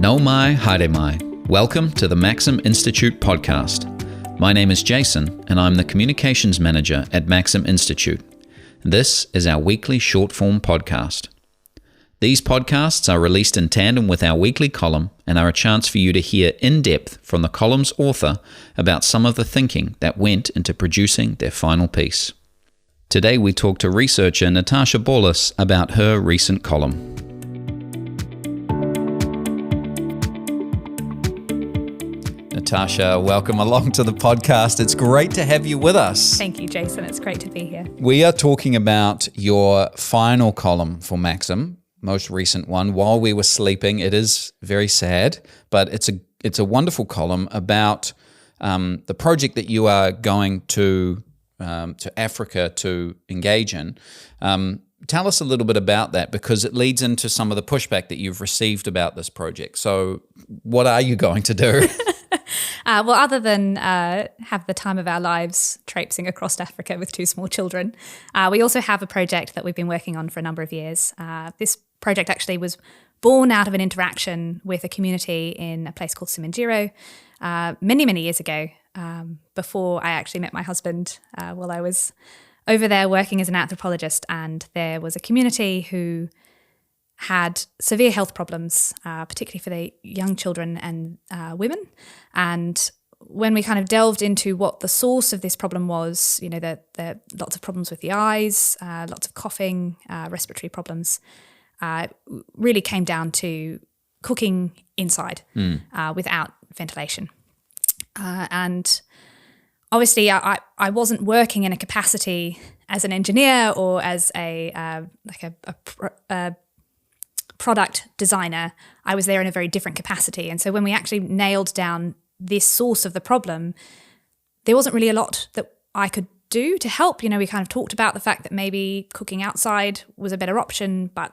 No mai, haere mai. Welcome to the Maxim Institute podcast. My name is Jason, and I'm the Communications Manager at Maxim Institute. This is our weekly short-form podcast. These podcasts are released in tandem with our weekly column and are a chance for you to hear in depth from the column's author about some of the thinking that went into producing their final piece. Today we talk to researcher Natasha Baulis about her recent column. Natasha, welcome along to the podcast. It's great to have you with us. Thank you, Jason. It's great to be here. We are talking about your final column for Maxim, most recent one, While We Were Sleeping. It is very sad, but it's a wonderful column about the project that you are going to Africa to engage in. Tell us a little bit about that, because it leads into some of the pushback that you've received about this project. So what are you going to do? Well, other than have the time of our lives traipsing across Africa with two small children, we also have a project that we've been working on for a number of years. This project actually was born out of an interaction with a community in a place called Simanjiro many, many years ago, before I actually met my husband while I was over there working as an anthropologist. And there was a community who had severe health problems, particularly for the young children and women. And when we kind of delved into what the source of this problem was, you know, the lots of problems with the eyes, lots of coughing, respiratory problems, really came down to cooking inside without ventilation. And obviously I wasn't working in a capacity as an engineer or as a product designer. I was there in a very different capacity. And so when we actually nailed down this source of the problem, there wasn't really a lot that I could do to help. You know, we kind of talked about the fact that maybe cooking outside was a better option, but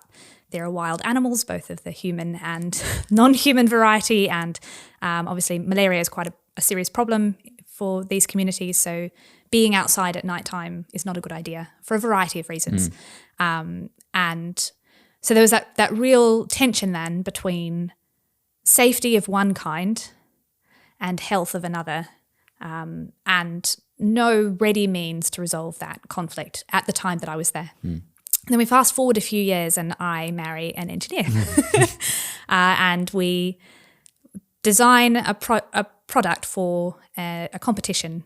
there are wild animals, both of the human and non-human variety. And obviously malaria is quite a serious problem for these communities. So being outside at nighttime is not a good idea for a variety of reasons. And so there was that real tension then between safety of one kind and health of another, and no ready means to resolve that conflict at the time that I was there. And then we fast forward a few years and I marry an engineer. And we design a product for a competition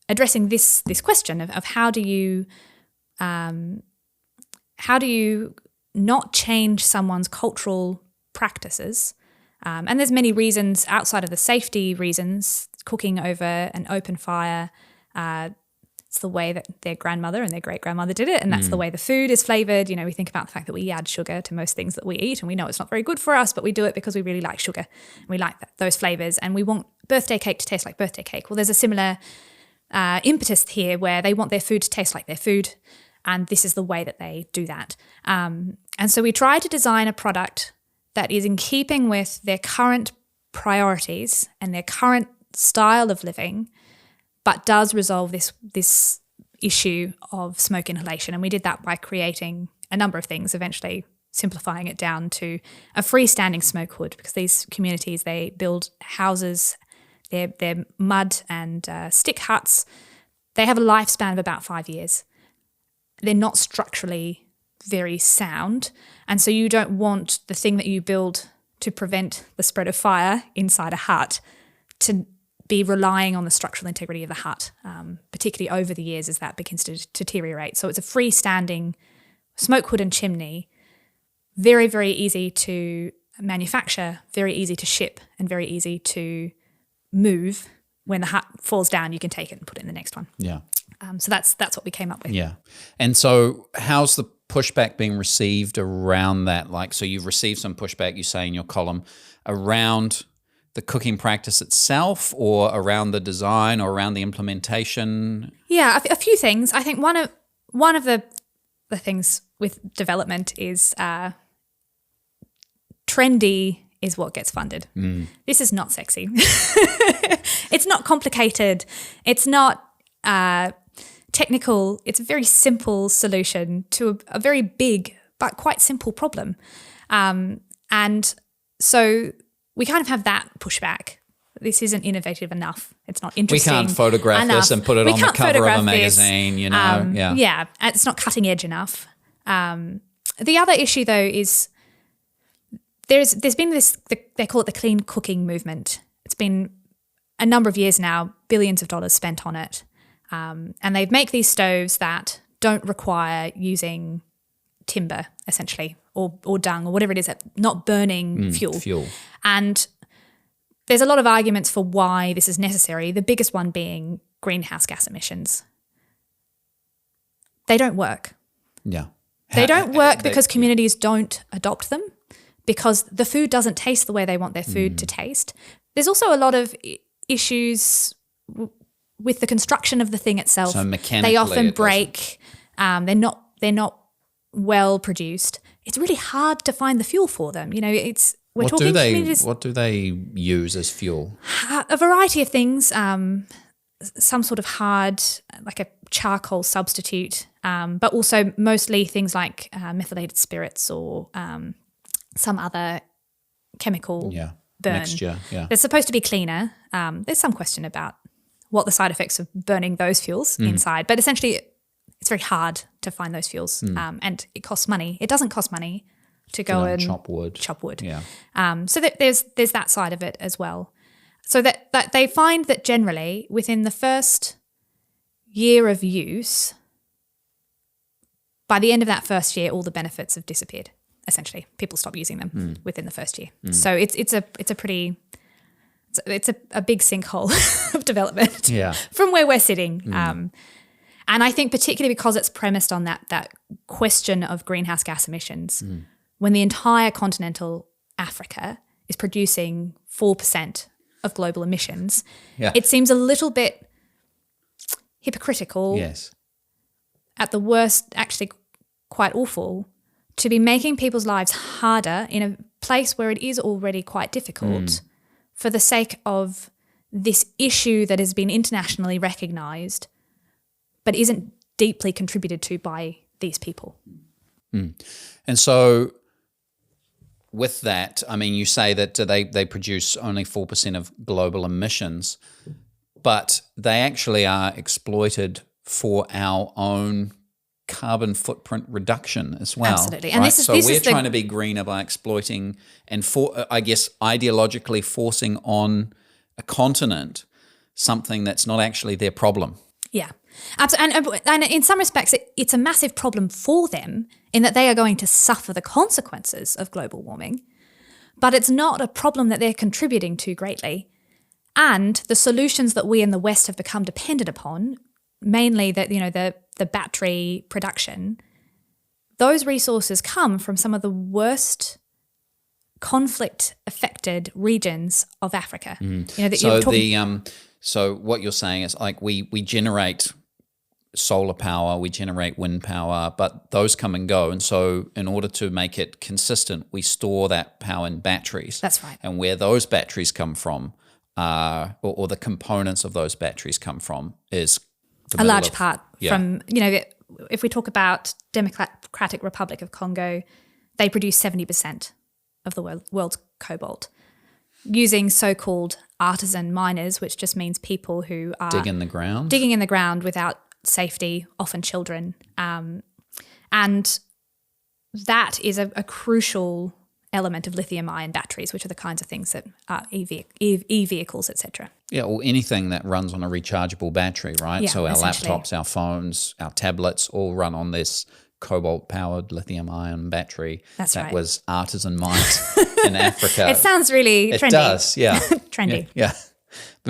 addressing this question of how do you not change someone's cultural practices. And there's many reasons outside of the safety reasons. Cooking over an open fire, it's the way that their grandmother and their great-grandmother did it, and that's the way the food is flavored. You know, we think about the fact that we add sugar to most things that we eat, and we know it's not very good for us, but we do it because we really like sugar. And we like those flavors, and we want birthday cake to taste like birthday cake. Well, there's a similar impetus here where they want their food to taste like their food, and this is the way that they do that. And so we try to design a product that is in keeping with their current priorities and their current style of living, but does resolve this issue of smoke inhalation. And we did that by creating a number of things, eventually simplifying it down to a freestanding smoke hood, because these communities, they build houses, they're mud and stick huts. They have a lifespan of about 5 years. They're not structurally very sound. And so you don't want the thing that you build to prevent the spread of fire inside a hut to be relying on the structural integrity of the hut, particularly over the years as that begins to deteriorate. So it's a freestanding smoke hood and chimney, very, very easy to manufacture, very easy to ship, and very easy to move. When the hut falls down, you can take it and put it in the next one. Yeah. So that's what we came up with. Yeah. And so how's the pushback being received around that? Like, so you've received some pushback, you say in your column, around the cooking practice itself, or around the design, or around the implementation? Yeah, a few things. I think one of the things with development is trendy is what gets funded. This is not sexy. It's not complicated. It's not technical. It's a very simple solution to a very big but quite simple problem. And so we kind of have that pushback. This isn't innovative enough. It's not interesting. We can't photograph enough. this and put it on the cover of a magazine, you know. Yeah, it's not cutting edge enough. The other issue, though, is there's been this, they call it the clean cooking movement. It's been a number of years now, billions of dollars spent on it. And they make these stoves that don't require using timber, essentially, or dung or whatever it is, not burning fuel. And there's a lot of arguments for why this is necessary, the biggest one being greenhouse gas emissions. They don't work. Yeah. They don't work because communities don't adopt them, because the food doesn't taste the way they want their food to taste. There's also a lot of issues with the construction of the thing itself. So mechanically, they often break. They're not well produced. It's really hard to find the fuel for them. You know, What do they use as fuel? A variety of things. Some sort of hard, like a charcoal substitute, but also mostly things like methylated spirits or some other chemical burn. Mixture. Yeah, they're supposed to be cleaner. There's some question about what the side effects of burning those fuels inside, but essentially it's very hard to find those fuels, and it costs money. It doesn't cost money to go and chop wood. Yeah. So there's that side of it as well. So that they find that generally within the first year of use, by the end of that first year, all the benefits have disappeared. Essentially, people stop using them within the first year. So it's a big sinkhole of development from where we're sitting. And I think particularly because it's premised on that question of greenhouse gas emissions, when the entire continental Africa is producing 4% of global emissions, it seems a little bit hypocritical. Yes. At the worst, actually quite awful, to be making people's lives harder in a place where it is already quite difficult for the sake of this issue that has been internationally recognised but isn't deeply contributed to by these people. And so with that, I mean, you say that they produce only 4% of global emissions, but they actually are exploited for our own carbon footprint reduction as well. Absolutely. And right? this is we're trying to be greener by exploiting and, I guess, ideologically forcing on a continent something that's not actually their problem. Yeah. Absolutely. And in some respects, it's a massive problem for them in that they are going to suffer the consequences of global warming, but it's not a problem that they're contributing to greatly. And the solutions that we in the West have become dependent upon, mainly the battery production, those resources come from some of the worst conflict-affected regions of Africa. So what you're saying is like we generate solar power, we generate wind power, but those come and go. And so in order to make it consistent, we store that power in batteries. That's right. And where those batteries come from, or the components of those batteries come from, is a large part from, if we talk about Democratic Republic of Congo, they produce 70% of the world's cobalt using so-called artisan miners, which just means people who are digging in the ground without safety, often children. And that is a crucial element of lithium-ion batteries, which are the kinds of things that are e-vehicles, etc. Yeah, or anything that runs on a rechargeable battery, right? Yeah, so our laptops, our phones, our tablets all run on this cobalt-powered lithium-ion battery that was artisan mined in Africa. It sounds really trendy. It does, yeah. Trendy. Yeah.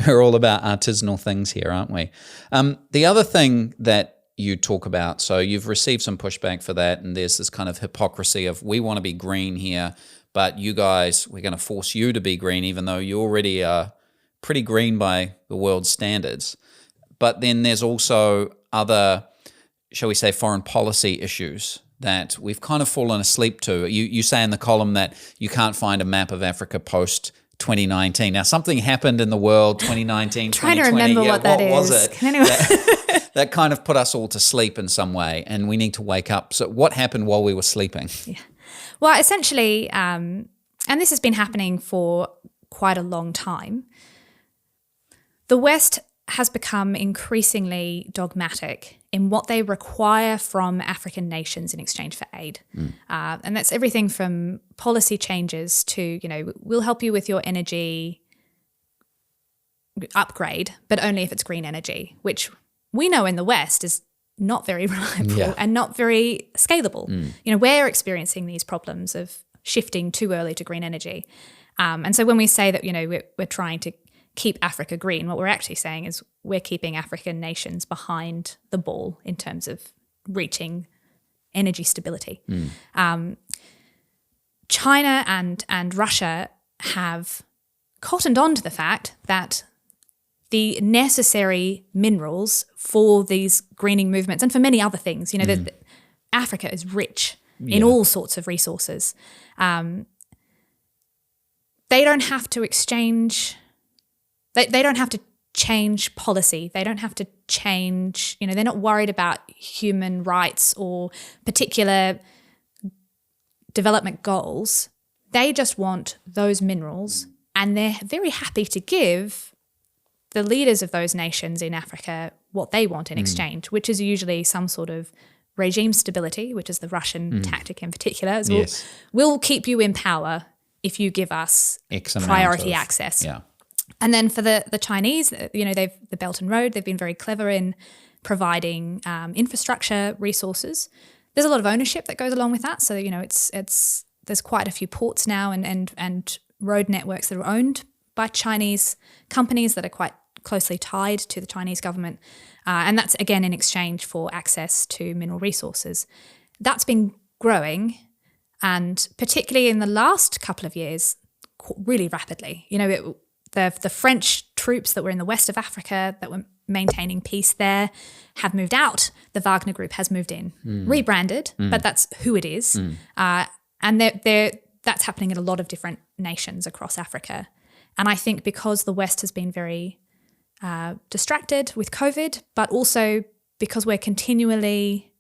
We're all about artisanal things here, aren't we? The other thing that you talk about, so you've received some pushback for that, and there's this kind of hypocrisy of we want to be green here, but you guys, we're going to force you to be green even though you already are pretty green by the world's standards. But then there's also other, shall we say, foreign policy issues that we've kind of fallen asleep to. You say in the column that you can't find a map of Africa post 2019. Now, something happened in the world 2019, trying 2020. To remember what that is. Was it? Can anyone? That kind of put us all to sleep in some way, and we need to wake up. So what happened while we were sleeping? Yeah. Well, essentially, and this has been happening for quite a long time. The West has become increasingly dogmatic in what they require from African nations in exchange for aid. And that's everything from policy changes to, we'll help you with your energy upgrade, but only if it's green energy, which we know in the West is not very reliable and not very scalable. We're experiencing these problems of shifting too early to green energy. And so when we say that, we're trying to keep Africa green, what we're actually saying is we're keeping African nations behind the ball in terms of reaching energy stability. China and Russia have cottoned on to the fact that the necessary minerals for these greening movements and for many other things, that Africa is rich in all sorts of resources. They don't have to exchange... They don't have to change policy. They don't have to change, they're not worried about human rights or particular development goals. They just want those minerals, and they're very happy to give the leaders of those nations in Africa what they want in exchange, which is usually some sort of regime stability, which is the Russian tactic in particular. We'll keep you in power if you give us priority access. Yeah. And then for the Chinese, they've the Belt and Road, they've been very clever in providing infrastructure resources. There's a lot of ownership that goes along with that. So, there's quite a few ports now and road networks that are owned by Chinese companies that are quite closely tied to the Chinese government. And that's, again, in exchange for access to mineral resources. That's been growing, and particularly in the last couple of years, really rapidly. The French troops that were in the west of Africa that were maintaining peace there have moved out. The Wagner Group has moved in, rebranded, but that's who it is. And that's happening in a lot of different nations across Africa. And I think because the West has been very distracted with COVID, but also because we're continually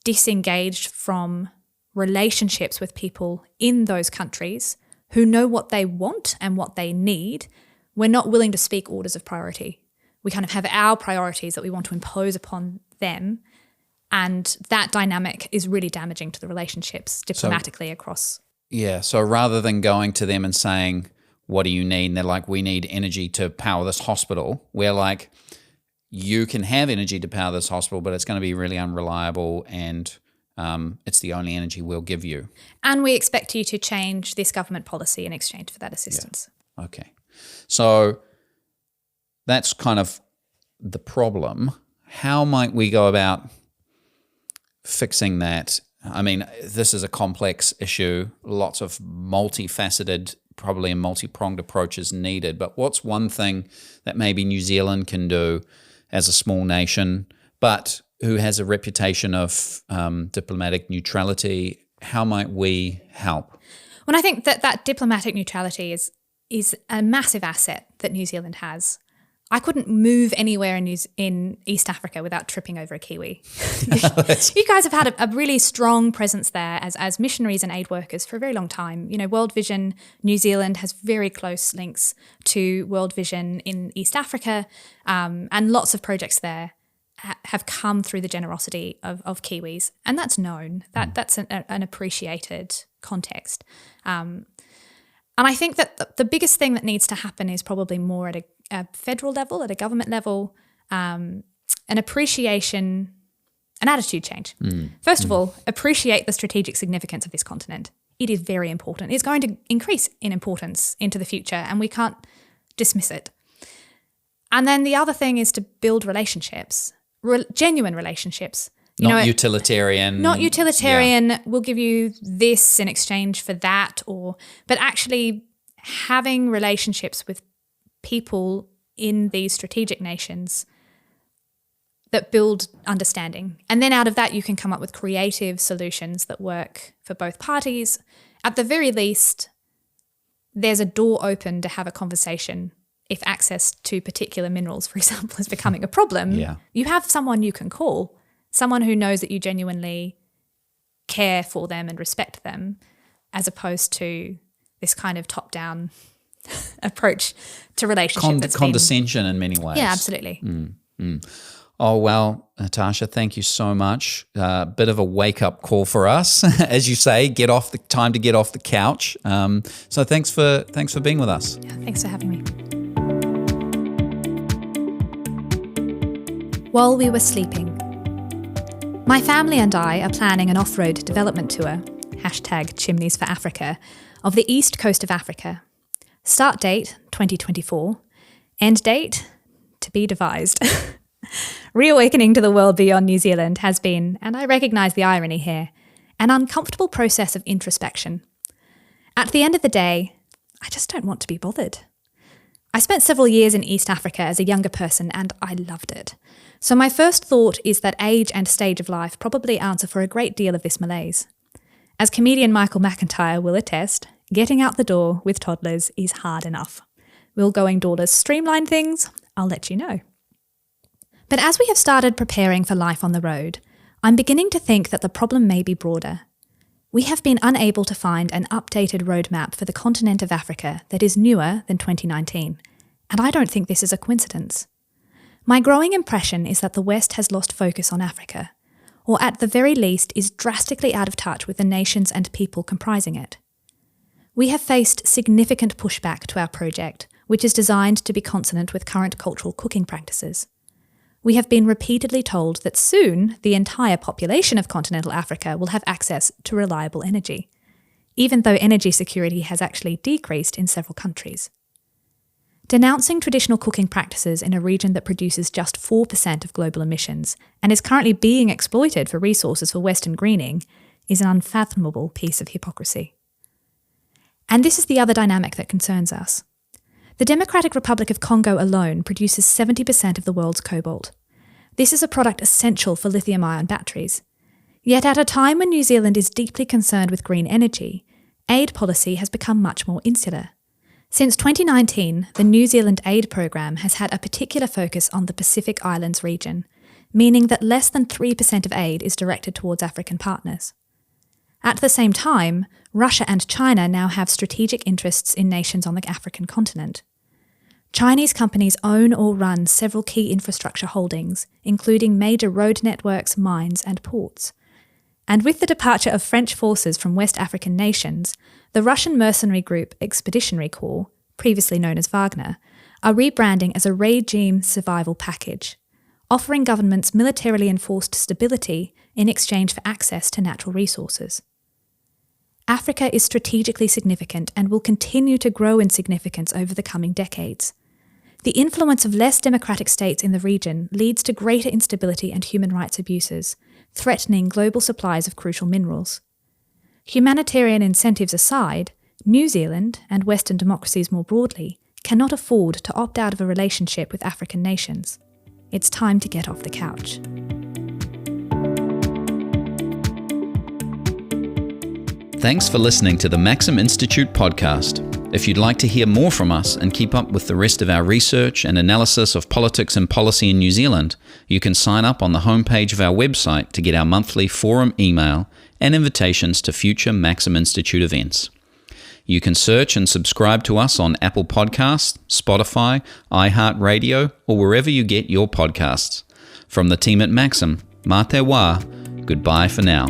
disengaged from relationships with people in those countries who know what they want and what they need, we're not willing to speak orders of priority. We kind of have our priorities that we want to impose upon them, and that dynamic is really damaging to the relationships diplomatically across. Yeah, so rather than going to them and saying, what do you need? And they're like, we need energy to power this hospital. We're like, you can have energy to power this hospital, but it's going to be really unreliable, and it's the only energy we'll give you. And we expect you to change this government policy in exchange for that assistance. Yeah. Okay. So that's kind of the problem. How might we go about fixing that? I mean, this is a complex issue, lots of multifaceted, probably a multi-pronged approaches needed. But what's one thing that maybe New Zealand can do as a small nation, but who has a reputation of diplomatic neutrality? How might we help? Well, I think that diplomatic neutrality is a massive asset that New Zealand has. I couldn't move anywhere in East Africa without tripping over a Kiwi. You guys have had a really strong presence there as missionaries and aid workers for a very long time. World Vision New Zealand has very close links to World Vision in East Africa, and lots of projects there have come through the generosity of Kiwis, and that's known. That's an appreciated context. And I think that the biggest thing that needs to happen is probably more at a federal level, at a government level, an appreciation, an attitude change. First of all, appreciate the strategic significance of this continent. It is very important. It's going to increase in importance into the future, and we can't dismiss it. And then the other thing is to build relationships. Genuine relationships. Not utilitarian. Not utilitarian, we'll give you this in exchange for that, but actually having relationships with people in these strategic nations that build understanding. And then out of that, you can come up with creative solutions that work for both parties. At the very least, there's a door open to have a conversation. If access to particular minerals, for example, is becoming a problem, you have someone you can call, someone who knows that you genuinely care for them and respect them, as opposed to this kind of top-down approach to relationship. Condescension in many ways. Yeah, absolutely. Oh, well, Natasha, thank you so much. Bit of a wake-up call for us, as you say, time to get off the couch. So thanks for being with us. Yeah, thanks for having me. While we were sleeping, my family and I are planning an off-road development tour, #Chimneys for Africa, of the east coast of Africa. Start date, 2024. End date, to be devised. Reawakening to the world beyond New Zealand has been, and I recognise the irony here, an uncomfortable process of introspection. At the end of the day, I just don't want to be bothered. I spent several years in East Africa as a younger person and I loved it. So my first thought is that age and stage of life probably answer for a great deal of this malaise. As comedian Michael McIntyre will attest, getting out the door with toddlers is hard enough. Will going daughters streamline things? I'll let you know. But as we have started preparing for life on the road, I'm beginning to think that the problem may be broader. We have been unable to find an updated roadmap for the continent of Africa that is newer than 2019, and I don't think this is a coincidence. My growing impression is that the West has lost focus on Africa, or at the very least is drastically out of touch with the nations and people comprising it. We have faced significant pushback to our project, which is designed to be consonant with current cultural cooking practices. We have been repeatedly told that soon the entire population of continental Africa will have access to reliable energy, even though energy security has actually decreased in several countries. Denouncing traditional cooking practices in a region that produces just 4% of global emissions and is currently being exploited for resources for Western greening is an unfathomable piece of hypocrisy. And this is the other dynamic that concerns us. The Democratic Republic of Congo alone produces 70% of the world's cobalt. This is a product essential for lithium-ion batteries. Yet at a time when New Zealand is deeply concerned with green energy, aid policy has become much more insular. Since 2019, the New Zealand aid program has had a particular focus on the Pacific Islands region, meaning that less than 3% of aid is directed towards African partners. At the same time, Russia and China now have strategic interests in nations on the African continent. Chinese companies own or run several key infrastructure holdings, including major road networks, mines, and ports. And with the departure of French forces from West African nations, the Russian mercenary group Expeditionary Corps, previously known as Wagner, are rebranding as a regime survival package, offering governments militarily enforced stability in exchange for access to natural resources. Africa is strategically significant and will continue to grow in significance over the coming decades. The influence of less democratic states in the region leads to greater instability and human rights abuses, threatening global supplies of crucial minerals. Humanitarian incentives aside, New Zealand, and Western democracies more broadly, cannot afford to opt out of a relationship with African nations. It's time to get off the couch. Thanks for listening to the Maxim Institute podcast. If you'd like to hear more from us and keep up with the rest of our research and analysis of politics and policy in New Zealand, you can sign up on the homepage of our website to get our monthly forum email and invitations to future Maxim Institute events. You can search and subscribe to us on Apple Podcasts, Spotify, iHeartRadio, or wherever you get your podcasts. From the team at Maxim, mā te wā, goodbye for now.